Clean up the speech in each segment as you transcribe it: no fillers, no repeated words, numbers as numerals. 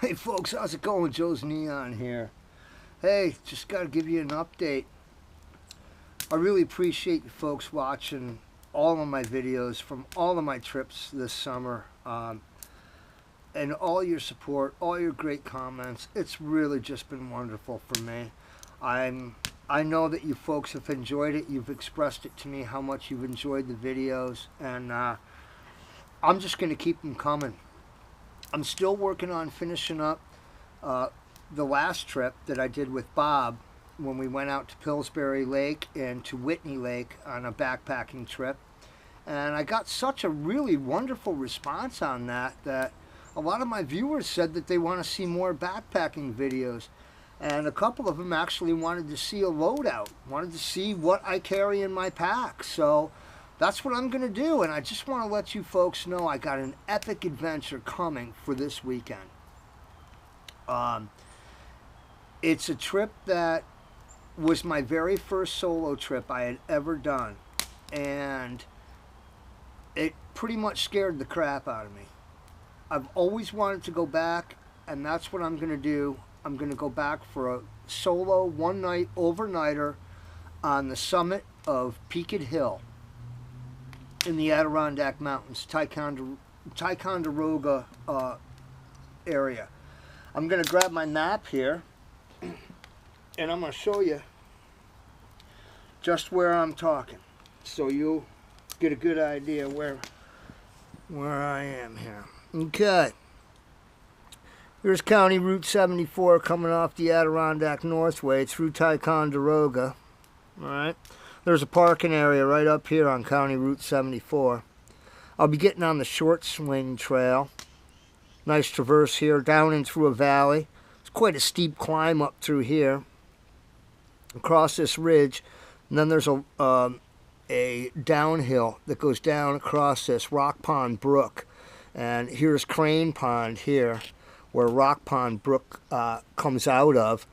Hey folks, how's it going? Joe's Neon here. Hey, just got to give you an update. I really appreciate you folks watching all of my videos from all of my trips this summer, and all your support, all your great comments. It's really just been wonderful for me. I know that you folks have enjoyed it. You've expressed it to me how much you've enjoyed the videos, and I'm just going to keep them coming. I'm still working on finishing up uh, the last trip that I did with Bob when we went out to Pillsbury Lake and to Whitney Lake on a backpacking trip. And I got such a really wonderful response on that a lot of my viewers said that they want to see more backpacking videos. And a couple of them actually wanted to see a loadout, wanted to see what I carry in my pack. So that's what I'm going to do. And I just want to let you folks know I got an epic adventure coming for this weekend. It's a trip that was my very first solo trip I had ever done. And it pretty much scared the crap out of me. I've always wanted to go back, and that's what I'm going to do. I'm going to go back for a solo one-night overnighter on the summit of Peaked Hill in the Adirondack Mountains, Ticonderoga area. I'm going to grab my map here, and I'm going to show you just where I'm talking, so you'll get a good idea where I am here. Okay. Here's County Route 74 coming off the Adirondack Northway through Ticonderoga. All right. There's a parking area right up here on County Route 74. I'll be getting on the short swing trail. Nice traverse here down and through a valley. It's quite a steep climb up through here. Across this ridge. And then there's a downhill that goes down across this Rock Pond Brook. And here's Crane Pond here, where Rock Pond Brook comes out of.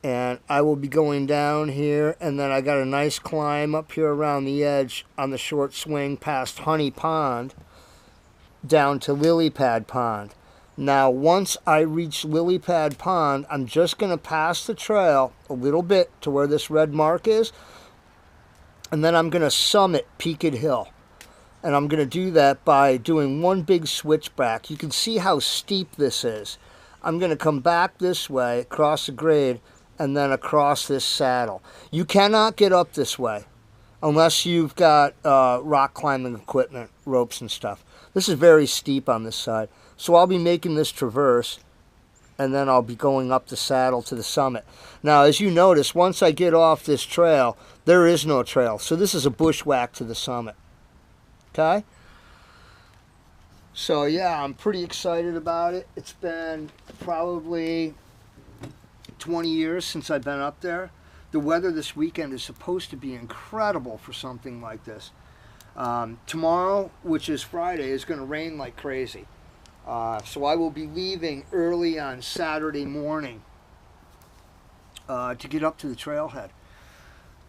And I will be going down here, and then I got a nice climb up here around the edge on the short swing past Honey Pond down to Lily Pad Pond. Now, once I reach Lily Pad Pond, I'm just going to pass the trail a little bit to where this red mark is, and then I'm going to summit Peaked Hill. And I'm going to do that by doing one big switchback. You can see how steep this is. I'm going to come back this way, across the grade, and then across this saddle. You cannot get up this way unless you've got rock climbing equipment, ropes and stuff. This is very steep on this side. So I'll be making this traverse, and then I'll be going up the saddle to the summit. Now, as you notice, once I get off this trail, there is no trail. So this is a bushwhack to the summit. Okay? So yeah, I'm pretty excited about it. It's been probably 20 years since I've been up there. The weather this weekend is supposed to be incredible for something like this. Tomorrow, which is Friday, is going to rain like crazy. So I will be leaving early on Saturday morning to get up to the trailhead.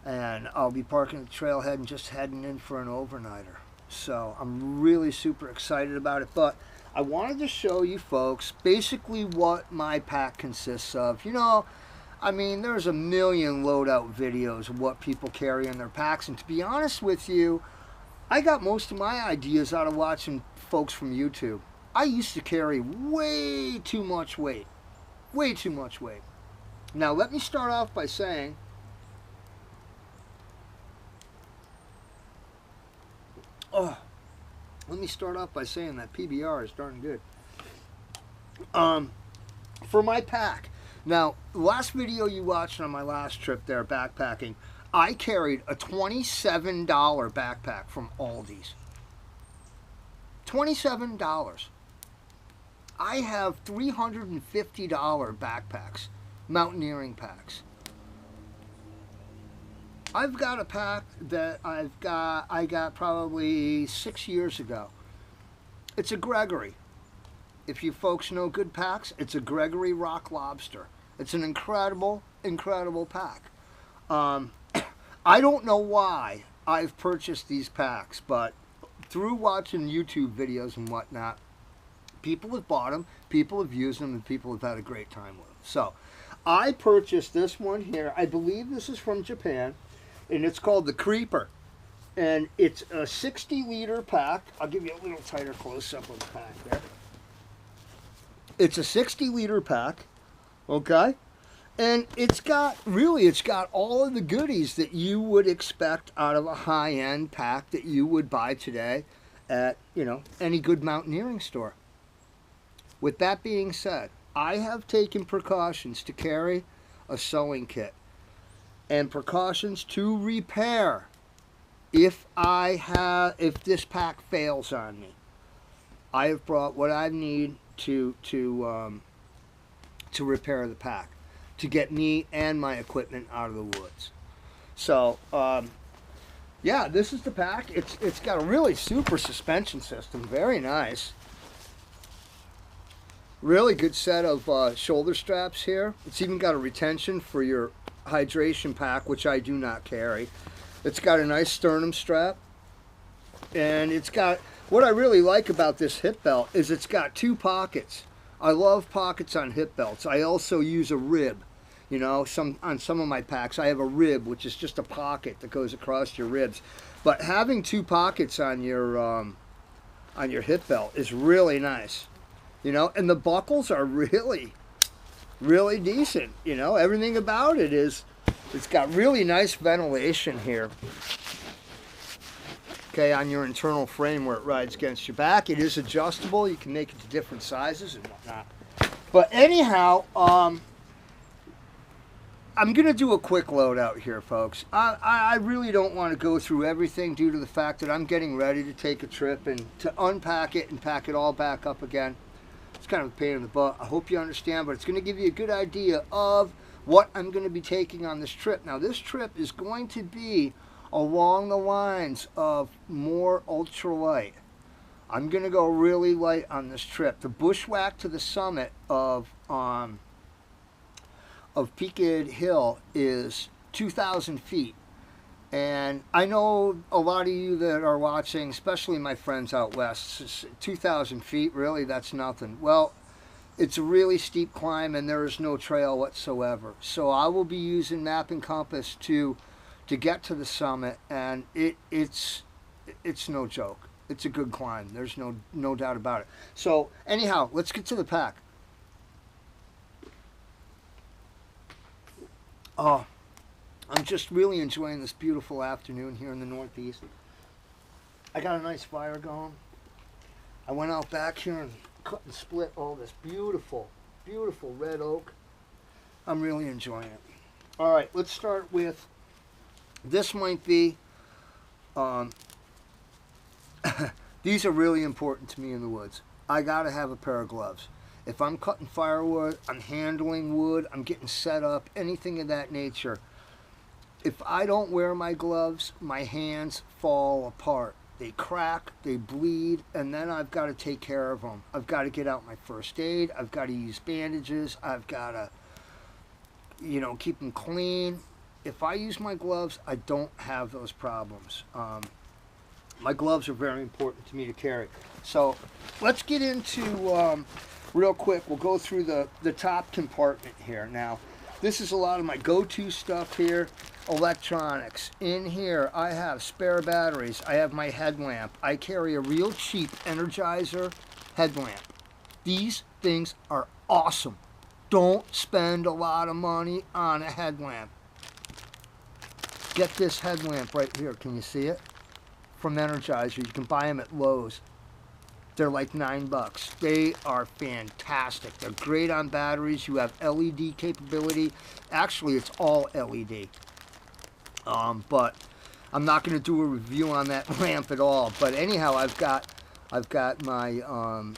And I'll be parking at the trailhead and just heading in for an overnighter. So I'm really super excited about it. But I wanted to show you folks basically what my pack consists of. You know, I mean, there's a million loadout videos of what people carry in their packs. And to be honest with you, I got most of my ideas out of watching folks from YouTube. I used to carry way too much weight. Way too much weight. Now, let me start off by saying, that PBR is darn good. For my pack. Now, the last video you watched on my last trip there backpacking, I carried a $27 backpack from Aldi's. $27. I have $350 backpacks, mountaineering packs. I've got a pack that I got probably 6 years ago. It's a Gregory. If you folks know good packs, it's a Gregory Rock Lobster. It's an incredible, incredible pack. I don't know why I've purchased these packs, but through watching YouTube videos and whatnot, People have bought them, people have used them, and people have had a great time with them. So I purchased this one here. I believe this is from Japan, and it's called the Creeper. And it's a 60-liter pack. I'll give you a little tighter close-up of the pack there. It's a 60-liter pack, okay? And it's got all of the goodies that you would expect out of a high-end pack that you would buy today at, you know, any good mountaineering store. With that being said, I have taken precautions to carry a sewing kit and precautions to repair if this pack fails on me. I have brought what I need to repair the pack, to get me and my equipment out of the woods. So yeah, this is the pack. It's got a really super suspension system, very nice. Really good set of shoulder straps here. It's even got a retention for your hydration pack, which I do not carry. It's got a nice sternum strap, and it's got, what I really like about this hip belt is it's got 2 pockets. I love pockets on hip belts. I also use a rib. You know, on some of my packs I have a rib, which is just a pocket that goes across your ribs. But having 2 pockets on your hip belt is really nice. You know, and the buckles are really, really decent. You know, everything about it is, it's got really nice ventilation here. Okay, on your internal frame where it rides against your back. It is adjustable. You can make it to different sizes and whatnot. But anyhow, I'm going to do a quick loadout here, folks. I really don't want to go through everything due to the fact that I'm getting ready to take a trip and to unpack it and pack it all back up again. It's kind of a pain in the butt. I hope you understand, but it's going to give you a good idea of what I'm going to be taking on this trip. Now, this trip is going to be along the lines of more ultralight. I'm going to go really light on this trip. The bushwhack to the summit of Peaked Hill is 2,000 feet. And I know a lot of you that are watching, especially my friends out west, 2,000 feet, really, that's nothing. Well, it's a really steep climb and there is no trail whatsoever. So I will be using map and compass to get to the summit, and it's no joke. It's a good climb. There's no doubt about it. So anyhow, let's get to the pack. Oh, I'm just really enjoying this beautiful afternoon here in the Northeast. I got a nice fire going. I went out back here and cut and split all this beautiful, beautiful red oak. I'm really enjoying it. All right, let's start with, this might be, these are really important to me in the woods. I gotta have a pair of gloves. If I'm cutting firewood, I'm handling wood, I'm getting set up, anything of that nature. If I don't wear my gloves, my hands fall apart. They crack, they bleed, and then I've got to take care of them. I've got to get out my first aid. I've got to use bandages. I've got to, you know, keep them clean. If I use my gloves, I don't have those problems. My gloves are very important to me to carry. So let's get into, real quick, we'll go through the top compartment here. Now, this is a lot of my go-to stuff here. Electronics. In here, I have spare batteries. I have my headlamp. I carry a real cheap Energizer headlamp. These things are awesome. Don't spend a lot of money on a headlamp. Get this headlamp right here. Can you see it? From Energizer. You can buy them at Lowe's. They're like $9. They are fantastic. They're great on batteries. You have LED capability. Actually, it's all LED. But I'm not going to do a review on that lamp at all. But anyhow, I've got my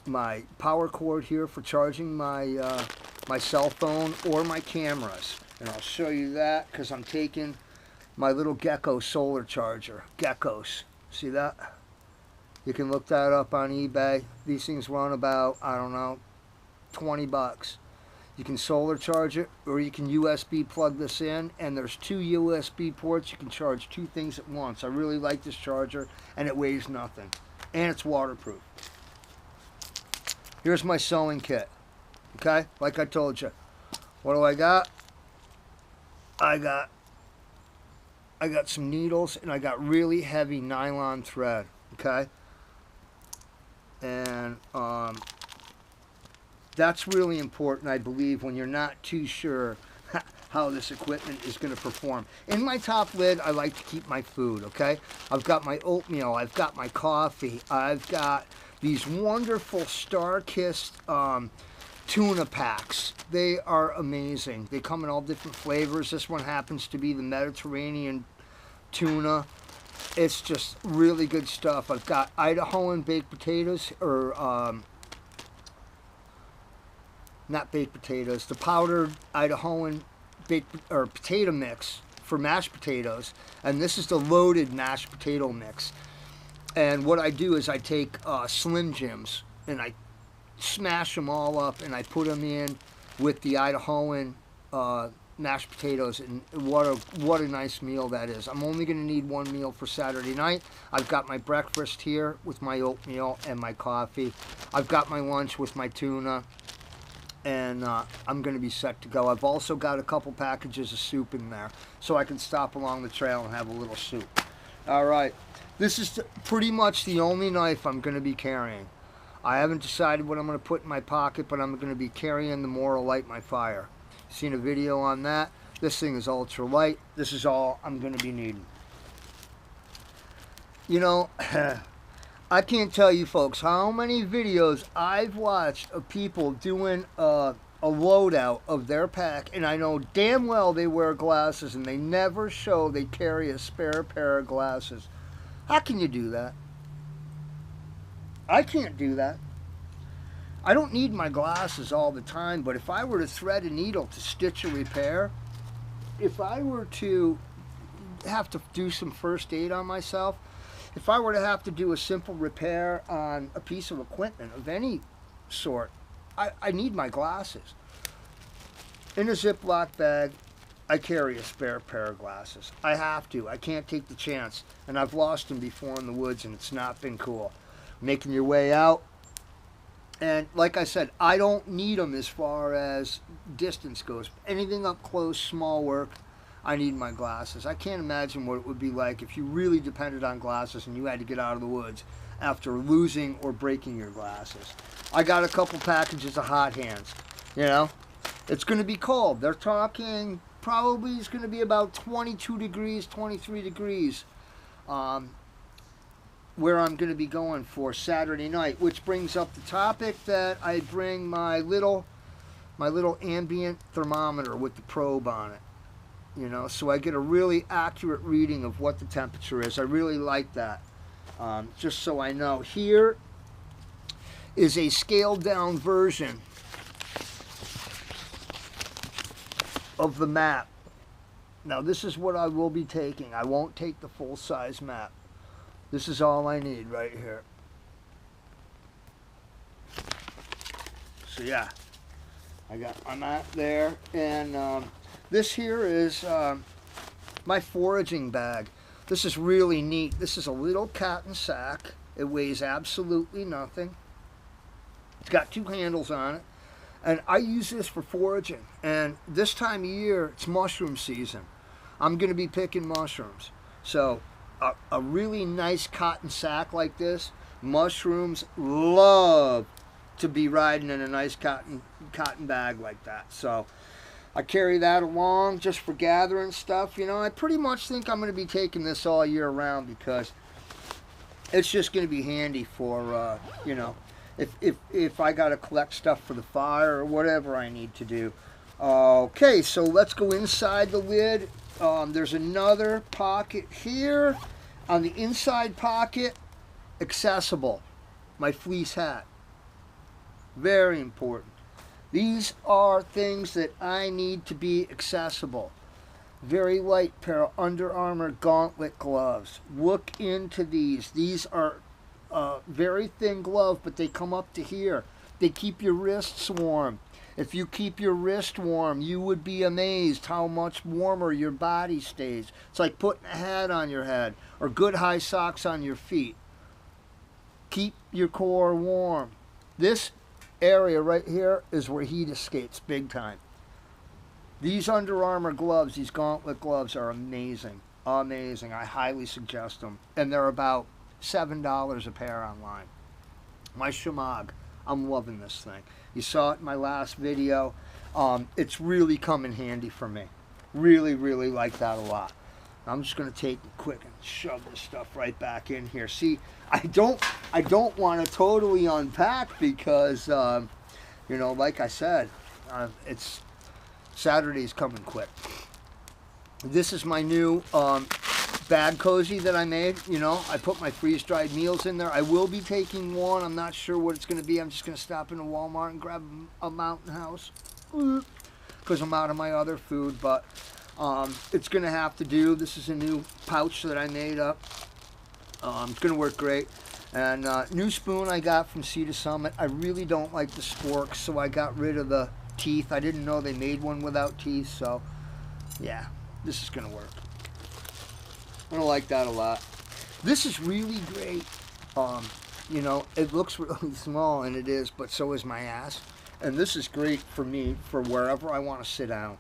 my power cord here for charging my my cell phone or my cameras, and I'll show you that because I'm taking my little Gecko solar charger. Geckos, see that? You can look that up on eBay. These things run about, I don't know, 20 bucks. You can solar charge it, or you can USB plug this in, and there's 2 USB ports. You can charge 2 things at once. I really like this charger, and it weighs nothing, and it's waterproof. Here's my sewing kit. Okay, like I told you. What do I got? I got some needles, and I got really heavy nylon thread. Okay, and that's really important, I believe, when you're not too sure how this equipment is going to perform. In my top lid, I like to keep my food, okay? I've got my oatmeal, I've got my coffee, I've got these wonderful Star-Kissed tuna packs. They are amazing. They come in all different flavors. This one happens to be the Mediterranean tuna. It's just really good stuff. I've got Idahoan baked potatoes, or not baked potatoes, the powdered Idahoan baked or potato mix for mashed potatoes, and this is the loaded mashed potato mix. And what I do is I take Slim Jims and I smash them all up, and I put them in with the Idahoan mashed potatoes, and what a nice meal that is. I'm only going to need one meal for Saturday night. I've got my breakfast here with my oatmeal and my coffee. I've got my lunch with my tuna, and I'm going to be set to go. I've also got a couple packages of soup in there, so I can stop along the trail and have a little soup. All right, this is pretty much the only knife I'm going to be carrying. I haven't decided what I'm going to put in my pocket, but I'm going to be carrying the more to light my fire. Seen a video on that. This thing is ultra light. This is all I'm going to be needing. You know, I can't tell you folks how many videos I've watched of people doing a loadout of their pack, and I know damn well they wear glasses and they never show they carry a spare pair of glasses. How can you do that? I can't do that. I don't need my glasses all the time, but if I were to thread a needle to stitch a repair, if I were to have to do some first aid on myself, if I were to have to do a simple repair on a piece of equipment of any sort, I need my glasses. In a Ziploc bag, I carry a spare pair of glasses. I have to. I can't take the chance. And I've lost them before in the woods, and it's not been cool. Making your way out. And like I said, I don't need them as far as distance goes. Anything up close, small work, I need my glasses. I can't imagine what it would be like if you really depended on glasses and you had to get out of the woods after losing or breaking your glasses. I got a couple packages of hot hands. You know, it's going to be cold. They're talking probably it's going to be about 22 degrees, 23 degrees. Where I'm going to be going for Saturday night, which brings up the topic that I bring my little ambient thermometer with the probe on it, you know, so I get a really accurate reading of what the temperature is. I really like that, just so I know. Here is a scaled down version of the map. Now this is what I will be taking. I won't take the full size map. This is all I need right here. So yeah, I got my map there, and this here is my foraging bag. This is really neat. This is a little cotton sack. It weighs absolutely nothing. It's got two handles on it, and I use this for foraging. And this time of year, it's mushroom season. I'm going to be picking mushrooms, so a really nice cotton sack like this, mushrooms love to be riding in a nice cotton bag like that. So I carry that along just for gathering stuff. You know, I pretty much think I'm going to be taking this all year round because it's just going to be handy for you know, if I got to collect stuff for the fire or whatever I need to do. Okay, so let's go inside the lid. There's another pocket here. On the inside pocket, accessible, my fleece hat. Very important. These are things that I need to be accessible. Very light pair of Under Armour gauntlet gloves. Look into these. These are very thin glove, but they come up to here. They keep your wrists warm. If you keep your wrist warm, you would be amazed how much warmer your body stays. It's like putting a hat on your head or good high socks on your feet. Keep your core warm. This area right here is where heat escapes big time. These Under Armour gloves, these gauntlet gloves, are amazing. Amazing. I highly suggest them. And they're about $7 a pair online. My Shimag, I'm loving this thing. You saw it in my last video. It's really come in handy for me. Really, really like that a lot. I'm just going to take it quick and shove this stuff right back in here. See, I don't want to totally unpack because, you know, like I said, it's Saturday's coming quick. This is my new bag cozy that I made. You know, I put my freeze-dried meals in there. I will be taking one. I'm not sure what it's going to be. I'm just going to stop into Walmart and grab a Mountain House because I'm out of my other food, but it's going to have to do. This is a new pouch that I made up. It's going to work great. And new spoon I got from Sea to Summit. I really don't like the sporks, so I got rid of the teeth. I didn't know they made one without teeth, so yeah, this is going to work. I'm going to like that a lot. This is really great. You know, it looks really small, and it is, but so is my ass. And this is great for me for wherever I want to sit down.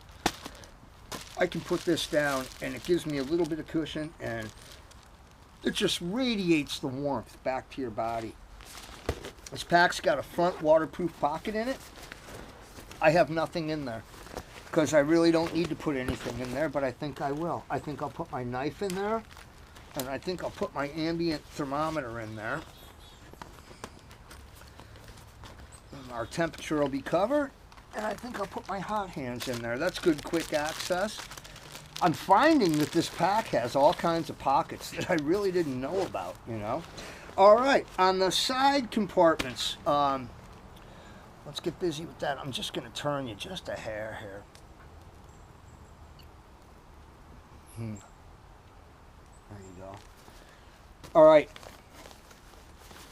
I can put this down and it gives me a little bit of cushion and it just radiates the warmth back to your body. This pack's got a front waterproof pocket in it. I have nothing in there because I really don't need to put anything in there, but I think I will. I think I'll put my knife in there and I think I'll put my ambient thermometer in there. And our temperature will be covered. And I think I'll put my hot hands in there. That's good quick access. I'm finding that this pack has all kinds of pockets that I really didn't know about, you know. All right, on the side compartments, let's get busy with that. I'm just going to turn you just a hair here. There you go. All right,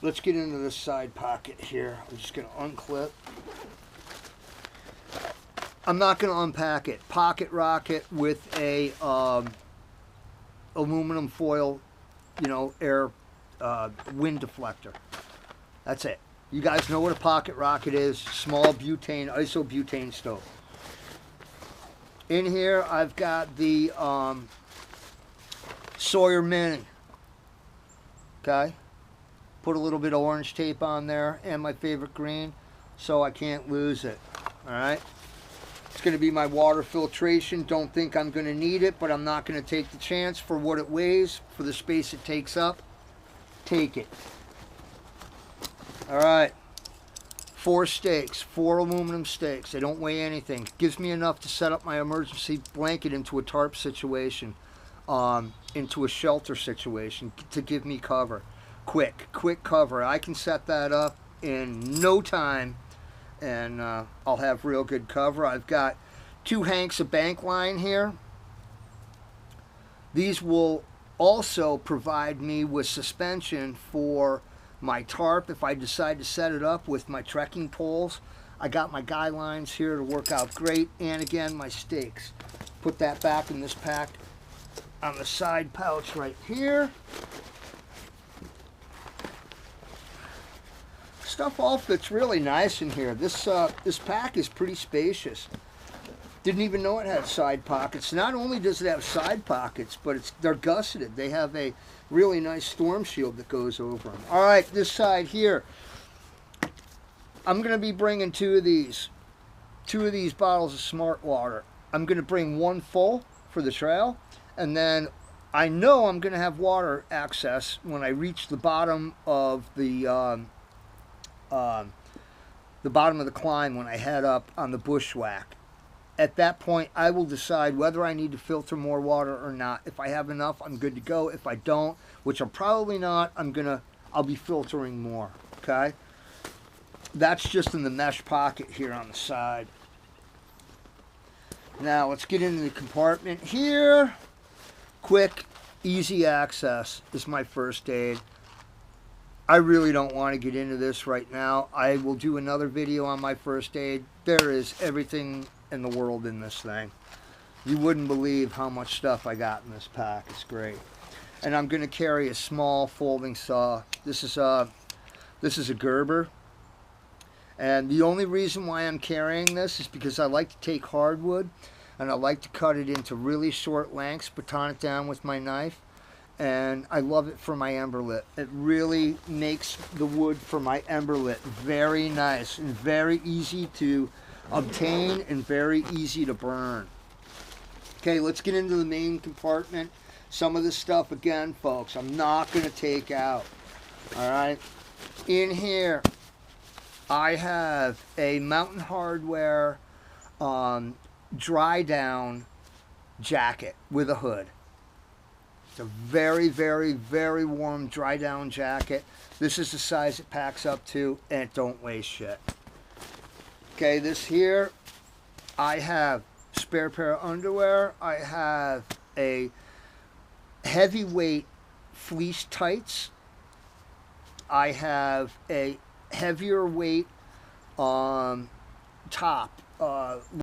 let's get into this side pocket here. I'm just going to unclip. I'm not going to unpack it. Pocket rocket with a aluminum foil, you know, air wind deflector. That's it. You guys know what a pocket rocket is. Small butane, isobutane stove. In here, I've got the Sawyer Mini. Okay? Put a little bit of orange tape on there and my favorite green so I can't lose it. All right? It's going to be my water filtration. Don't think I'm going to need it, but I'm not going to take the chance for what it weighs, for the space it takes up. Take it. All right. 4 stakes, 4 aluminum stakes. They don't weigh anything. Gives me enough to set up my emergency blanket into a tarp situation, into a shelter situation to give me cover. Quick cover. I can set that up in no time. And I'll have real good cover. I've got 2 hanks of bank line here. These will also provide me with suspension for my tarp if I decide to set it up with my trekking poles. I got my guy lines here to work out great, and again my stakes. Put that back in this pack on the side pouch right here. Stuff all fits really nice in here. This pack is pretty spacious. Didn't even know it had side pockets. Not only does it have side pockets, but they're gusseted. They have a really nice storm shield that goes over them. All right, this side here. I'm going to be bringing 2 of these bottles of Smart Water. I'm going to bring 1 full for the trail, and then I know I'm going to have water access when I reach the bottom of the bottom of the climb when I head up on the bushwhack. At that point, I will decide whether I need to filter more water or not. If I have enough, I'm good to go. If I don't, which I'm probably not, I'll be filtering more. Okay? That's just in the mesh pocket here on the side. Now let's get into the compartment here. Quick, easy access is my first aid. I really don't want to get into this right now. I will do another video on my first aid. There is everything in the world in this thing. You wouldn't believe how much stuff I got in this pack. It's great. And I'm going to carry a small folding saw. This is a Gerber. And the only reason why I'm carrying this is because I like to take hardwood and I like to cut it into really short lengths, baton it down with my knife, and I love it for my emberlit. It really makes the wood for my emberlit very nice and very easy to obtain and very easy to burn. Okay, let's get into the main compartment. Some of this stuff, again, folks, I'm not going to take out. All right, in here I have a Mountain Hardwear dry down jacket with a hood. It's a very, very, very warm dry down jacket. This is the size it packs up to, and it don't weigh shit. Okay, this here, I have spare pair of underwear. I have a heavyweight fleece tights. I have a heavier weight top